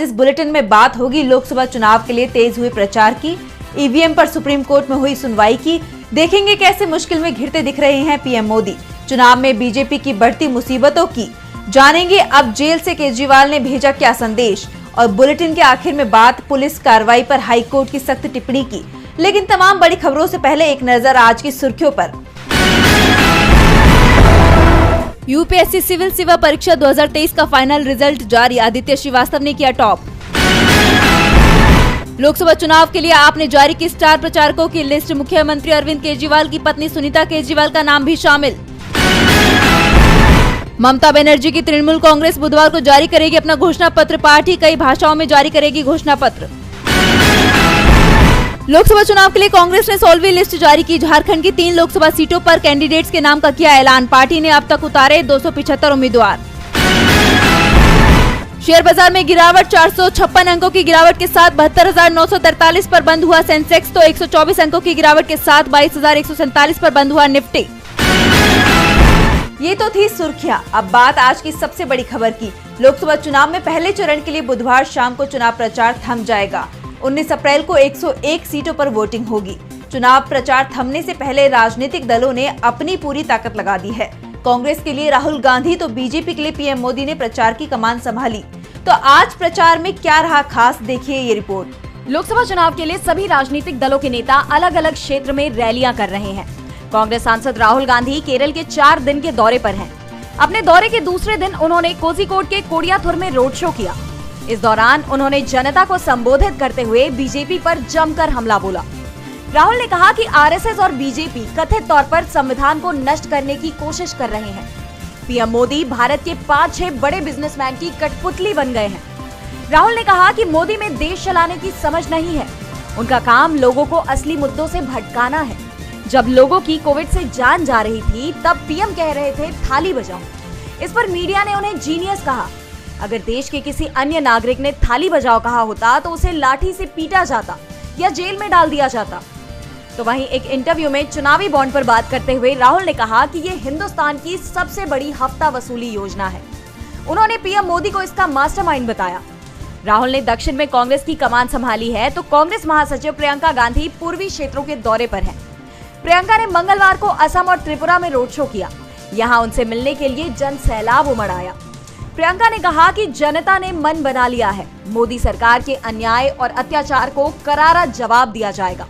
जिस बुलेटिन में बात होगी लोकसभा चुनाव के लिए तेज हुए प्रचार की, ईवीएम पर सुप्रीम कोर्ट में हुई सुनवाई की, देखेंगे कैसे मुश्किल में घिरते दिख रहे हैं पीएम मोदी, चुनाव में बीजेपी की बढ़ती मुसीबतों की जानेंगे अब जेल से केजरीवाल ने भेजा क्या संदेश, और बुलेटिन के आखिर में बात पुलिस कार्रवाई पर हाईकोर्ट की सख्त टिप्पणी की। लेकिन तमाम बड़ी खबरों से पहले एक नजर आज की सुर्खियों पर। यूपीएससी सिविल सेवा परीक्षा 2023 का फाइनल रिजल्ट जारी, आदित्य श्रीवास्तव ने किया टॉप। लोकसभा चुनाव के लिए आपने जारी की स्टार प्रचारकों की लिस्ट, मुख्यमंत्री अरविंद केजरीवाल की पत्नी सुनीता केजरीवाल का नाम भी शामिल। ममता बनर्जी की तृणमूल कांग्रेस बुधवार को जारी करेगी अपना घोषणा पत्र, पार्टी कई भाषाओं में जारी करेगी घोषणा पत्र। लोकसभा चुनाव के लिए कांग्रेस ने 16वीं लिस्ट जारी की, झारखंड की 3 लोकसभा सीटों पर कैंडिडेट्स के नाम का किया ऐलान, पार्टी ने अब तक उतारे 275 उम्मीदवार। शेयर बाजार में गिरावट, 456 अंकों की गिरावट के साथ 72,943 पर बंद हुआ सेंसेक्स, तो 124 अंकों की गिरावट के साथ 22,147 पर बंद हुआ निफ्टी। ये तो थी सुर्खियां, अब बात आज की सबसे बड़ी खबर की। लोकसभा चुनाव में पहले चरण के लिए बुधवार शाम को चुनाव प्रचार थम जाएगा। 19 अप्रैल को 101 सीटों पर वोटिंग होगी। चुनाव प्रचार थमने से पहले राजनीतिक दलों ने अपनी पूरी ताकत लगा दी है। कांग्रेस के लिए राहुल गांधी तो बीजेपी के लिए पीएम मोदी ने प्रचार की कमान संभाली। तो आज प्रचार में क्या रहा खास, देखिए ये रिपोर्ट। लोकसभा चुनाव के लिए सभी राजनीतिक दलों के नेता अलग अलग क्षेत्र में रैलियां कर रहे हैं। कांग्रेस सांसद राहुल गांधी केरल के 4 दिन के दौरे पर हैं। अपने दौरे के दूसरे दिन उन्होंने कोझिकोड के कोडियाथुर में रोड शो किया। इस दौरान उन्होंने जनता को संबोधित करते हुए बीजेपी पर जमकर हमला बोला। राहुल ने कहा कि आरएसएस और बीजेपी कथित तौर पर संविधान को नष्ट करने की कोशिश कर रहे हैं। पीएम मोदी भारत के 5-6 बड़े बिजनेसमैन की कठपुतली बन गए हैं। राहुल ने कहा कि मोदी में देश चलाने की समझ नहीं है, उनका काम लोगों को असली मुद्दों से भटकाना है। जब लोगों की कोविड से जान जा रही थी तब पीएम कह रहे थे थाली बजाओ। इस पर मीडिया ने उन्हें जीनियस कहा। अगर देश के किसी अन्य नागरिक ने थाली बजाओ कहा होता तो उसे लाठी से पीटा जाता या जेल में डाल दिया जाता। तो वहीं एक इंटरव्यू में चुनावी बॉन्ड पर बात करते हुए राहुल ने कहा कि ये हिंदुस्तान की सबसे बड़ी हफ्ता वसूली योजना है। उन्होंने पीएम मोदी को इसका मास्टरमाइंड बताया। राहुल ने दक्षिण में कांग्रेस की कमान संभाली है, तो कांग्रेस महासचिव प्रियंका गांधी पूर्वी क्षेत्रों के दौरे पर हैं। प्रियंका ने मंगलवार को असम और त्रिपुरा में रोड शो किया। यहाँ उनसे मिलने के लिए जन सैलाब उमड़ आया। प्रियंका ने कहा कि जनता ने मन बना लिया है, मोदी सरकार के अन्याय और अत्याचार को करारा जवाब दिया जाएगा।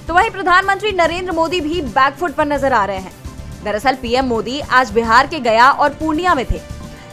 तो वहीं प्रधानमंत्री नरेंद्र मोदी भी बैकफुट पर नजर आ रहे हैं। दरअसल पीएम मोदी आज बिहार के गया और पूर्णिया में थे।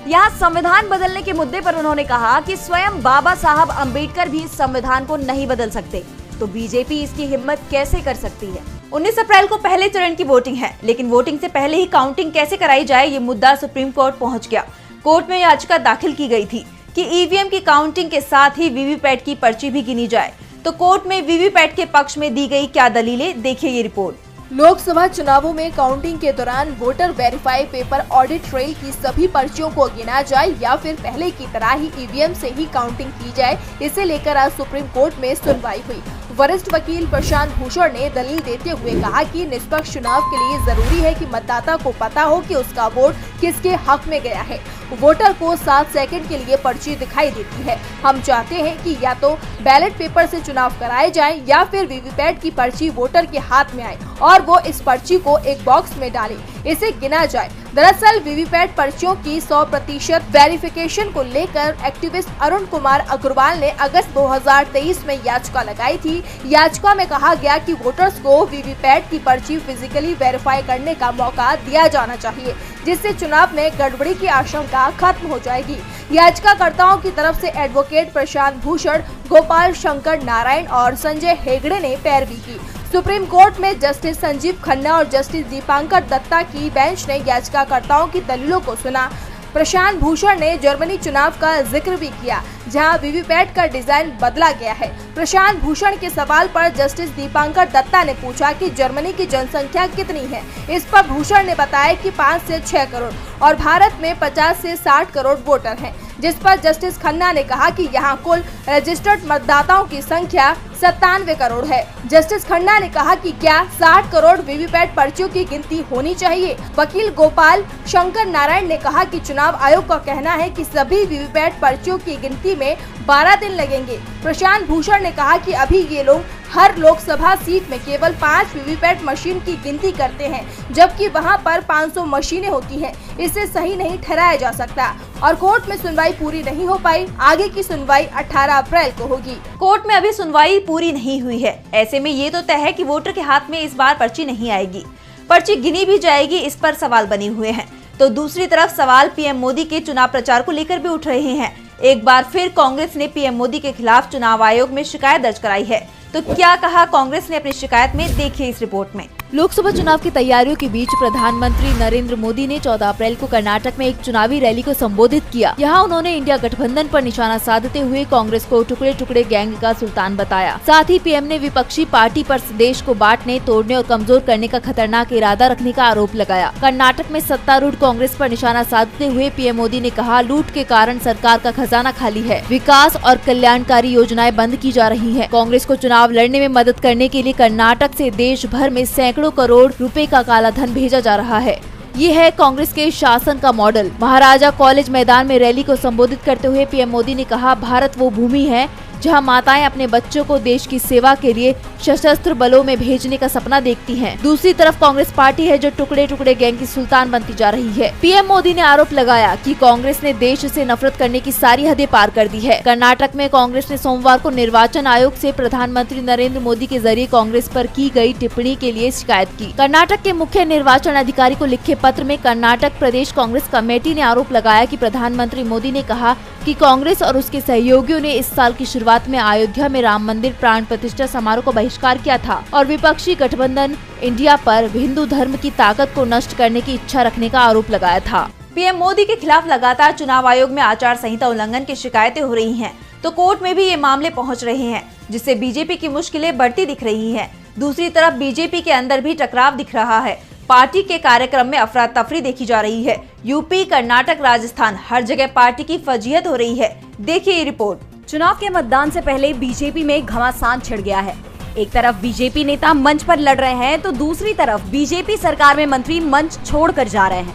यहाँ संविधान बदलने के मुद्दे पर उन्होंने कहा कि स्वयं बाबा साहब अम्बेडकर भी संविधान को नहीं बदल सकते, तो बीजेपी इसकी हिम्मत कैसे कर सकती है। 19 अप्रैल को पहले चरण की वोटिंग है, लेकिन वोटिंग से पहले ही काउंटिंग कैसे कराई जाए ये मुद्दा सुप्रीम कोर्ट पहुंच गया। कोर्ट में याचिका दाखिल की गई थी कि ईवीएम की काउंटिंग के साथ ही वीवीपैट की पर्ची भी गिनी जाए। तो कोर्ट में वीवीपैट के पक्ष में दी गई क्या दलीलें, देखिए ये रिपोर्ट। लोकसभा चुनावों में काउंटिंग के दौरान voter verify paper audit trail की सभी पर्चियों को गिना जाए या फिर पहले की तरह ही ईवीएम से ही काउंटिंग की जाए, इसे लेकर आज सुप्रीम कोर्ट में सुनवाई हुई। वरिष्ठ वकील प्रशांत भूषण ने दलील देते हुए कहा कि निष्पक्ष चुनाव के लिए जरूरी है कि मतदाता को पता हो कि उसका वोट किसके हक में गया है। वोटर को 7 सेकंड के लिए पर्ची दिखाई देती है। हम चाहते हैं कि या तो बैलेट पेपर से चुनाव कराए जाएं या फिर वीवीपैट की पर्ची वोटर के हाथ में आए और वो इस पर्ची को एक बॉक्स में डाले, इसे गिना जाए। दरअसल वीवीपैट पर्चियों की 100% वेरिफिकेशन को लेकर एक्टिविस्ट अरुण कुमार अग्रवाल ने अगस्त 2023 में याचिका लगाई थी। याचिका में कहा गया कि वोटर्स को वीवीपैट की पर्ची फिजिकली वेरीफाई करने का मौका दिया जाना चाहिए, जिससे चुनाव में गड़बड़ी की आशंका खत्म हो जाएगी। याचिकाकर्ताओं की तरफ से एडवोकेट प्रशांत भूषण, गोपाल शंकर नारायण और संजय हेगड़े ने पैरवी की। सुप्रीम कोर्ट में जस्टिस संजीव खन्ना और जस्टिस दीपांकर दत्ता की बेंच ने याचिकाकर्ताओं की दलीलों को सुना। प्रशांत भूषण ने जर्मनी चुनाव का जिक्र भी किया, जहां वीवीपैट का डिजाइन बदला गया है। प्रशांत भूषण के सवाल पर जस्टिस दीपांकर दत्ता ने पूछा कि जर्मनी की जनसंख्या कितनी है। इस पर भूषण ने बताया कि 5 से 6 करोड़ और भारत में 50 से 60 करोड़ वोटर हैं। जिस पर जस्टिस खन्ना ने कहा कि यहाँ कुल रजिस्टर्ड मतदाताओं की संख्या 97 करोड़ है। जस्टिस खन्ना ने कहा कि क्या 60 करोड़ वीवीपैट पर्चियों की गिनती होनी चाहिए। वकील गोपाल शंकर नारायण ने कहा कि चुनाव आयोग का कहना है कि सभी वीवीपैट पर्चियों की गिनती में 12 दिन लगेंगे। प्रशांत भूषण ने कहा कि अभी ये लोग हर लोकसभा सीट में केवल 5 वीवीपैट मशीन की गिनती करते हैं, जबकि वहां पर 500 मशीनें होती हैं। इसे सही नहीं ठहराया जा सकता और कोर्ट में सुनवाई पूरी नहीं हो पाई। आगे की सुनवाई 18 अप्रैल को होगी। कोर्ट में अभी सुनवाई पूरी नहीं हुई है। ऐसे में ये तो तय है कि वोटर के हाथ में इस बार पर्ची नहीं आएगी, पर्ची गिनी भी जाएगी, इस पर सवाल बने हुए हैं। तो दूसरी तरफ सवाल पीएम मोदी के चुनाव प्रचार को लेकर भी उठ रहे हैं। एक बार फिर कांग्रेस ने पीएम मोदी के खिलाफ चुनाव आयोग में शिकायत दर्ज कराई है। तो क्या कहा कांग्रेस ने अपनी शिकायत में, देखिए इस रिपोर्ट में। लोकसभा चुनाव की तैयारियों के बीच प्रधानमंत्री नरेंद्र मोदी ने 14 अप्रैल को कर्नाटक में एक चुनावी रैली को संबोधित किया। यहां उन्होंने इंडिया गठबंधन पर निशाना साधते हुए कांग्रेस को टुकड़े टुकड़े गैंग का सुल्तान बताया। साथ ही पीएम ने विपक्षी पार्टी पर देश को बांटने, तोड़ने और कमजोर करने का खतरनाक इरादा रखने का आरोप लगाया। कर्नाटक में सत्तारूढ़ कांग्रेस पर निशाना साधते हुए पीएम मोदी ने कहा, लूट के कारण सरकार का खजाना खाली है, विकास और कल्याणकारी योजनाएं बंद की जा रही है। कांग्रेस को चुनाव लड़ने में मदद करने के लिए कर्नाटक से देश भर में सैकड़ों करोड़ रुपए का काला धन भेजा जा रहा है। ये है कांग्रेस के शासन का मॉडल। महाराजा कॉलेज मैदान में रैली को संबोधित करते हुए पीएम मोदी ने कहा, भारत वो भूमि है जहां माताएं अपने बच्चों को देश की सेवा के लिए सशस्त्र बलों में भेजने का सपना देखती हैं। दूसरी तरफ कांग्रेस पार्टी है जो टुकड़े टुकड़े गैंग की सुल्तान बनती जा रही है। पीएम मोदी ने आरोप लगाया कि कांग्रेस ने देश से नफरत करने की सारी हदें पार कर दी है। कर्नाटक में कांग्रेस ने सोमवार को निर्वाचन आयोग से प्रधानमंत्री नरेंद्र मोदी के जरिए कांग्रेस पर की गई टिप्पणी के लिए शिकायत की। कर्नाटक के मुख्य निर्वाचन अधिकारी को लिखे पत्र में कर्नाटक प्रदेश कांग्रेस कमेटी ने आरोप लगाया कि प्रधानमंत्री मोदी ने कहा कि कांग्रेस और उसके सहयोगियों ने इस साल की शुरुआत में अयोध्या में राम मंदिर प्राण प्रतिष्ठा समारोह को बहिष्कार किया था और विपक्षी गठबंधन इंडिया पर हिंदू धर्म की ताकत को नष्ट करने की इच्छा रखने का आरोप लगाया था। पीएम मोदी के खिलाफ लगातार चुनाव आयोग में आचार संहिता उल्लंघन की शिकायतें हो रही हैं, तो कोर्ट में भी ये मामले पहुंच रहे हैं, जिससे बीजेपी की मुश्किलें बढ़ती दिख रही हैं। दूसरी तरफ बीजेपी के अंदर भी टकराव दिख रहा है। पार्टी के कार्यक्रम में अफरा तफरी देखी जा रही है। यूपी, कर्नाटक, राजस्थान, हर जगह पार्टी की फजीहत हो रही है। देखिए ये रिपोर्ट। चुनाव के मतदान से पहले बीजेपी में घमासान छिड़ गया है। एक तरफ बीजेपी नेता मंच पर लड़ रहे हैं, तो दूसरी तरफ बीजेपी सरकार में मंत्री मंच छोड़कर जा रहे हैं।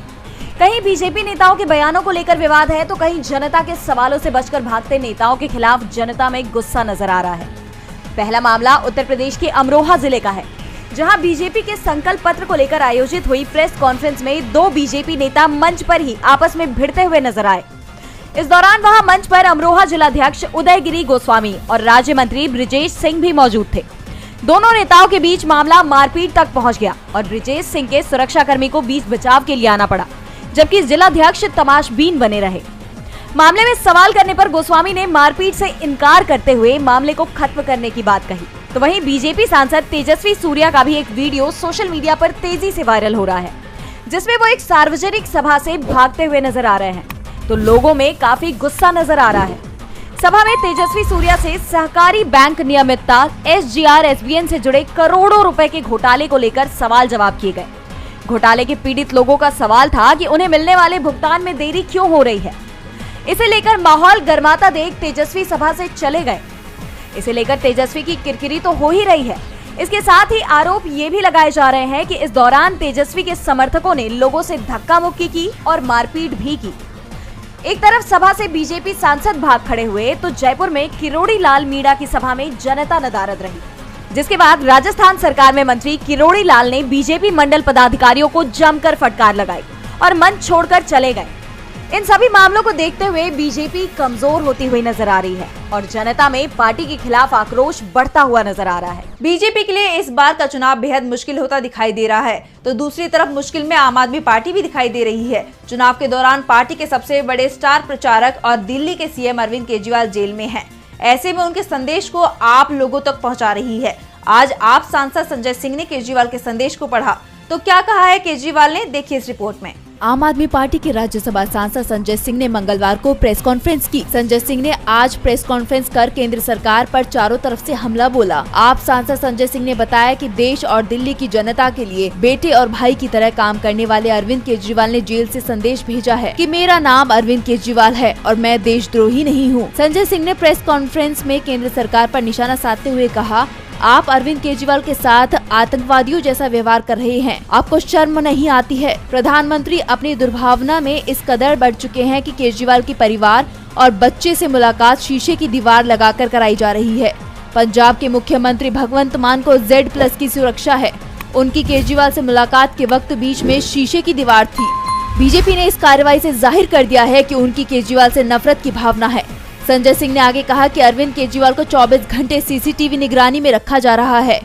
कहीं बीजेपी नेताओं के बयानों को लेकर विवाद है, तो कहीं जनता के सवालों से बचकर भागते नेताओं के खिलाफ जनता में गुस्सा नजर आ रहा है। पहला मामला उत्तर प्रदेश के अमरोहा जिले का है, जहां बीजेपी के संकल्प पत्र को लेकर आयोजित हुई प्रेस कॉन्फ्रेंस में 2 बीजेपी नेता मंच पर ही आपस में भिड़ते हुए नजर आए। इस दौरान वहां मंच पर अमरोहा जिलाध्यक्ष उदयगिरी गोस्वामी और राज्य मंत्री ब्रिजेश सिंह भी मौजूद थे। दोनों नेताओं के बीच मामला मारपीट तक पहुंच गया और ब्रिजेश सिंह के सुरक्षाकर्मी को बीच बचाव के लिए आना पड़ा, जबकि जिलाध्यक्ष तमाशबीन बने रहे। मामले में सवाल करने पर गोस्वामी ने मारपीट से इनकार करते हुए मामले को खत्म करने की बात कही। तो वहीं बीजेपी सांसद तेजस्वी सूर्या का भी एक वीडियो सोशल मीडिया पर तेजी से वायरल हो रहा है, जिसमें वो एक सार्वजनिक सभा से भागते हुए नजर आ रहे हैं। तो लोगों में काफी गुस्सा नजर आ रहा है। सभा में तेजस्वी सूर्या से सहकारी बैंक नियमितता SGR SBN से जुड़े करोड़ों रुपए के घोटाले को लेकर सवाल जवाब किए गए। घोटाले के पीड़ित लोगों का सवाल था कि उन्हें मिलने वाले भुगतान में देरी क्यों हो रही है। इसे लेकर माहौल गर्माता देख तेजस्वी सभा से चले गए। इसे लेकर तेजस्वी की किरकिरी तो हो ही रही है। इसके साथ ही आरोप ये भी लगाए जा रहे हैं कि इस दौरान तेजस्वी के समर्थकों ने लोगों से धक्का मुक्की की और मारपीट भी की। एक तरफ सभा से बीजेपी सांसद भाग खड़े हुए, तो जयपुर में किरोड़ी लाल मीणा की सभा में जनता नदारद रही, जिसके बाद राजस्थान सरकार में मंत्री किरोड़ी लाल ने बीजेपी मंडल पदाधिकारियों को जमकर फटकार लगाई और मंच छोड़कर चले गए। इन सभी मामलों को देखते हुए बीजेपी कमजोर होती हुई नजर आ रही है और जनता में पार्टी के खिलाफ आक्रोश बढ़ता हुआ नजर आ रहा है। बीजेपी के लिए इस बार का चुनाव बेहद मुश्किल होता दिखाई दे रहा है, तो दूसरी तरफ मुश्किल में आम आदमी पार्टी भी दिखाई दे रही है। चुनाव के दौरान पार्टी के सबसे बड़े स्टार प्रचारक और दिल्ली के CM अरविंद केजरीवाल जेल में हैं। ऐसे में उनके संदेश को आप लोगों तक पहुँचा रही है। आज आप सांसद संजय सिंह ने केजरीवाल के संदेश को पढ़ा, तो क्या कहा है केजरीवाल ने, देखिए इस रिपोर्ट में। आम आदमी पार्टी के राज्यसभा सांसद संजय सिंह ने मंगलवार को प्रेस कॉन्फ्रेंस की। संजय सिंह ने आज प्रेस कॉन्फ्रेंस कर केंद्र सरकार पर चारों तरफ से हमला बोला। आप सांसद संजय सिंह ने बताया कि देश और दिल्ली की जनता के लिए बेटे और भाई की तरह काम करने वाले अरविंद केजरीवाल ने जेल से संदेश भेजा है कि मेरा नाम अरविंद केजरीवाल है और मैं देशद्रोही नहीं हूँ। संजय सिंह ने प्रेस कॉन्फ्रेंस में केंद्र सरकार पर निशाना साधते हुए कहा, आप अरविंद केजरीवाल के साथ आतंकवादियों जैसा व्यवहार कर रहे हैं, आपको शर्म नहीं आती है। प्रधानमंत्री अपनी दुर्भावना में इस कदर बढ़ चुके हैं कि केजरीवाल की परिवार और बच्चे से मुलाकात शीशे की दीवार लगाकर कराई जा रही है। पंजाब के मुख्यमंत्री भगवंत मान को Z+ की सुरक्षा है। उनकी केजरीवाल से मुलाकात के वक्त बीच में शीशे की दीवार थी। बीजेपी ने इस कार्रवाई से जाहिर कर दिया है कि उनकी केजरीवाल से नफरत की भावना है। संजय सिंह ने आगे कहा कि अरविंद केजरीवाल को 24 घंटे CCTV निगरानी में रखा जा रहा है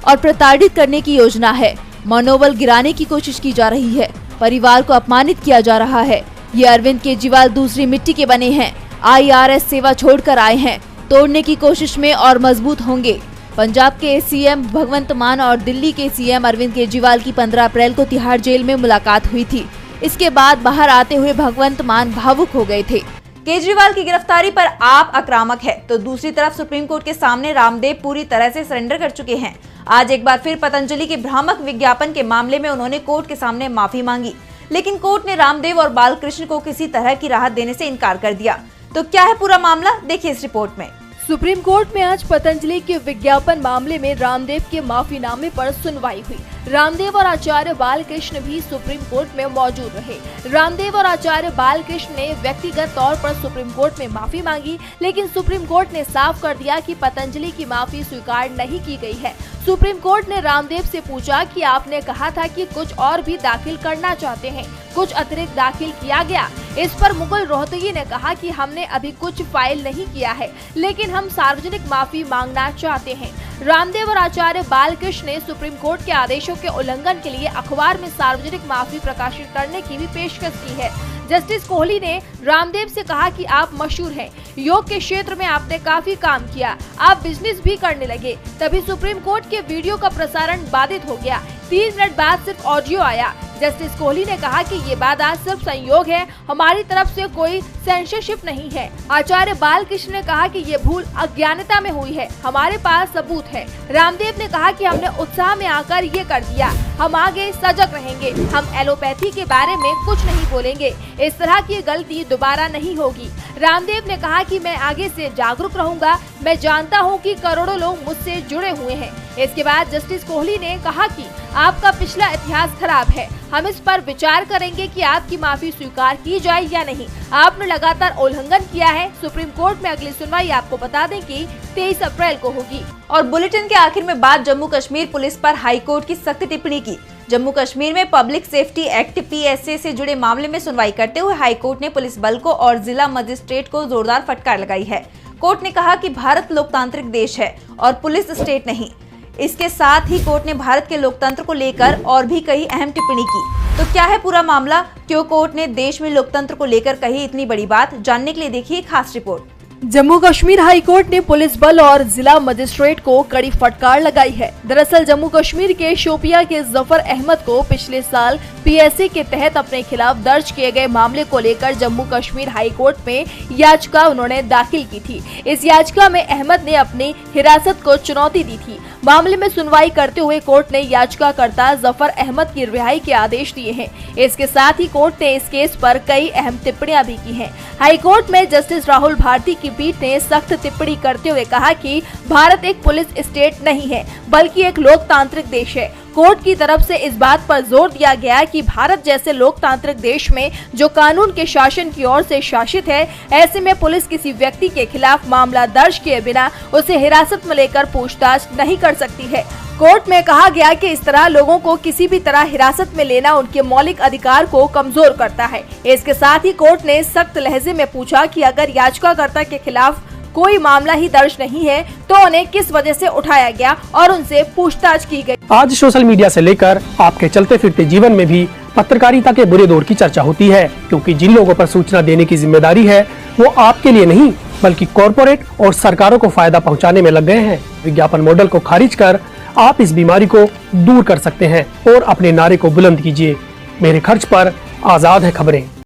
और प्रताड़ित करने की योजना है। मनोबल गिराने की कोशिश की जा रही है, परिवार को अपमानित किया जा रहा है। ये अरविंद केजरीवाल दूसरी मिट्टी के बने हैं, IRS सेवा छोड़कर आए हैं, तोड़ने की कोशिश में और मजबूत होंगे। पंजाब के CM भगवंत मान और दिल्ली के CM अरविंद केजरीवाल की 15 अप्रैल को तिहाड़ जेल में मुलाकात हुई थी। इसके बाद बाहर आते हुए भगवंत मान भावुक हो गए थे। केजरीवाल की गिरफ्तारी पर आप आक्रामक है तो दूसरी तरफ सुप्रीम कोर्ट के सामने रामदेव पूरी तरह से सरेंडर कर चुके हैं। आज एक बार फिर पतंजलि के भ्रामक विज्ञापन के मामले में उन्होंने कोर्ट के सामने माफी मांगी, लेकिन कोर्ट ने रामदेव और बालकृष्ण को किसी तरह की राहत देने से इनकार कर दिया। तो क्या है पूरा मामला, देखिए इस रिपोर्ट में। सुप्रीम कोर्ट में आज पतंजलि के विज्ञापन मामले में रामदेव के माफीनामे पर सुनवाई हुई। रामदेव और आचार्य बालकृष्ण भी सुप्रीम कोर्ट में मौजूद रहे। रामदेव और आचार्य बालकृष्ण ने व्यक्तिगत तौर पर सुप्रीम कोर्ट में माफी मांगी, लेकिन सुप्रीम कोर्ट ने साफ कर दिया कि पतंजलि की माफी स्वीकार नहीं की गई है। सुप्रीम कोर्ट ने रामदेव से पूछा कि आपने कहा था कि कुछ और भी दाखिल करना चाहते हैं, कुछ अतिरिक्त दाखिल किया गया? इस पर मुकुल रोहतगी ने कहा कि हमने अभी कुछ फाइल नहीं किया है, लेकिन हम सार्वजनिक माफी मांगना चाहते हैं। रामदेव और आचार्य बालकृष्ण ने सुप्रीम कोर्ट के आदेशों के उल्लंघन के लिए अखबार में सार्वजनिक माफी प्रकाशित करने की भी पेशकश की है। जस्टिस कोहली ने रामदेव से कहा कि आप मशहूर हैं, योग के क्षेत्र में आपने काफी काम किया, आप बिजनेस भी करने लगे। तभी सुप्रीम कोर्ट के वीडियो का प्रसारण बाधित हो गया। 3 मिनट बाद सिर्फ ऑडियो आया। जस्टिस कोहली ने कहा कि ये बात सिर्फ संयोग है, हमारी तरफ से कोई सेंसरशिप नहीं है। आचार्य बालकृष्ण ने कहा कि ये भूल अज्ञानता में हुई है, हमारे पास सबूत है। रामदेव ने कहा कि हमने उत्साह में आकर ये कर दिया, हम आगे सजग रहेंगे, हम एलोपैथी के बारे में कुछ नहीं बोलेंगे, इस तरह की गलती दोबारा नहीं होगी। रामदेव ने कहा कि मैं आगे से जागरूक रहूंगा, मैं जानता हूं कि करोड़ों लोग मुझसे जुड़े हुए हैं। इसके बाद जस्टिस कोहली ने कहा कि आपका पिछला इतिहास खराब है, हम इस पर विचार करेंगे कि आपकी माफी स्वीकार की जाए या नहीं। आपने लगातार उल्लंघन किया है। सुप्रीम कोर्ट में अगली सुनवाई आपको बता दें कि 23 अप्रैल को होगी। और बुलेटिन के आखिर में बात जम्मू कश्मीर पुलिस पर हाई कोर्ट की सख्त टिप्पणी की। जम्मू कश्मीर में पब्लिक सेफ्टी एक्ट PSA से जुड़े मामले में सुनवाई करते हुए हाई कोर्ट ने पुलिस बल को और जिला मजिस्ट्रेट को जोरदार फटकार लगाई है। कोर्ट ने कहा कि भारत लोकतांत्रिक देश है और पुलिस स्टेट नहीं। इसके साथ ही कोर्ट ने भारत के लोकतंत्र को लेकर और भी कई अहम टिप्पणी की। तो क्या है पूरा मामला, क्यों कोर्ट ने देश में लोकतंत्र को लेकर कही इतनी बड़ी बात, जानने के लिए देखिए खास report. Jammu Kashmir high court ने पुलिस बल और जिला मजिस्ट्रेट को कड़ी फटकार लगाई है। दरअसल जम्मू कश्मीर के शोपिया के जफर अहमद को पिछले साल PSA के तहत अपने खिलाफ दर्ज किए गए मामले को लेकर जम्मू कश्मीर हाई कोर्ट में याचिका उन्होंने दाखिल की थी। इस याचिका में अहमद ने अपनी हिरासत को चुनौती दी थी। मामले में सुनवाई करते हुए कोर्ट ने याचिकाकर्ता जफर अहमद की रिहाई के आदेश दिए हैं। इसके साथ ही कोर्ट ने इस केस पर कई अहम टिप्पणियां भी की हैं। हाई कोर्ट में जस्टिस राहुल भारती की पीठ ने सख्त टिप्पणी करते हुए कहा कि भारत एक पुलिस स्टेट नहीं है, बल्कि एक लोकतांत्रिक देश है। कोर्ट की तरफ से इस बात पर जोर दिया गया कि भारत जैसे लोकतांत्रिक देश में जो कानून के शासन की ओर से शासित है, ऐसे में पुलिस किसी व्यक्ति के खिलाफ मामला दर्ज किए बिना उसे हिरासत में लेकर पूछताछ नहीं कर सकती है। कोर्ट में कहा गया कि इस तरह लोगों को किसी भी तरह हिरासत में लेना उनके मौलिक अधिकार को कमजोर करता है। इसके साथ ही कोर्ट ने सख्त लहजे में पूछा कि अगर याचिकाकर्ता के खिलाफ कोई मामला ही दर्ज नहीं है तो उन्हें किस वजह से उठाया गया और उनसे पूछताछ की गई। आज सोशल मीडिया से लेकर आपके चलते फिरते जीवन में भी पत्रकारिता के बुरे दौर की चर्चा होती है, क्योंकि जिन लोगों पर सूचना देने की जिम्मेदारी है वो आपके लिए नहीं बल्कि कॉरपोरेट और सरकारों को फायदा पहुंचाने में लग गए हैं। विज्ञापन मॉडल को खारिज कर आप इस बीमारी को दूर कर सकते हैं और अपने नारे को बुलंद कीजिए। मेरे खर्च पर आजाद है खबरें।